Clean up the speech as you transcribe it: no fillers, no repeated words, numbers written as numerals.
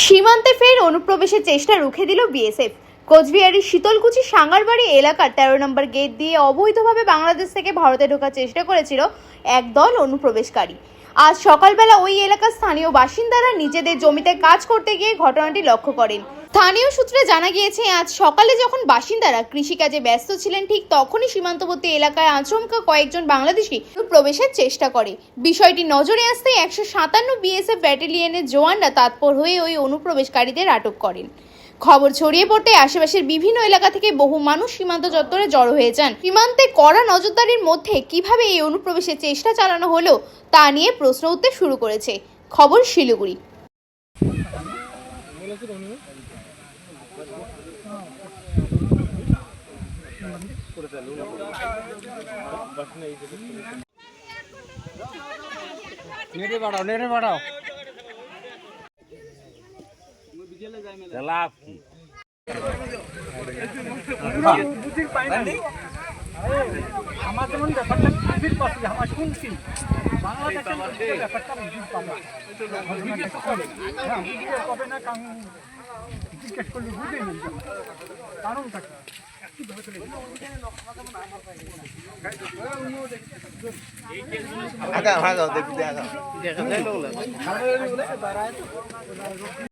সীমান্তে ফের অনুপ্রবেশের চেষ্টা রুখে দিল বিএসএফ। কোচবিহারের শীতলকুচি সাঙ্গারবাড়ি এলাকার 13 নম্বর গেট দিয়ে অবৈধভাবে বাংলাদেশ থেকে ভারতে ঢোকার চেষ্টা করেছিল একদল অনুপ্রবেশকারী। আজ সকালবেলা ওই এলাকার স্থানীয় বাসিন্দারা নিজেদের জমিতে কাজ করতে গিয়ে ঘটনাটি লক্ষ্য করেন। স্থানীয় সূত্রে জানা গিয়েছে, আজ সকালে যখন বাসিন্দারা কৃষিকাজে ব্যস্ত ছিলেন, ঠিক তখনই সীমান্তবর্তী এলাকায় আচমকা কয়েকজন বাংলাদেশি প্রবেশের চেষ্টা করে। বিষয়টি নজরে আসতে 157 বিএসএফ ব্যাটালিয়নের জওয়ানরা তৎপর হয়ে ওই অনুপ্রবেশকারীদের আটক করেন। খবর ছড়িয়ে পড়তে আশেপাশের বিভিন্ন এলাকা থেকে বহু মানুষ সীমান্ত চত্বরে জড়ো হয়ে যান। সীমান্তে কড়া নজরদারির মধ্যে কিভাবে এই অনুপ্রবেশের চেষ্টা চালানো হলো তা নিয়ে প্রশ্ন উঠতে শুরু করেছে। খবর শিলিগুড়ি। नेटे बढ़ाओ जलाप की আমার যেমন ব্যাপারটা বুঝতে পারছি, আমার শুনছি বাংলাদেশের ব্যাপারটা বুঝতে পারলাম। কবে না কারণ জিজ্ঞেস করলে বুঝে নেই কারণটা ভাগা ভাগা দেখতে দেখা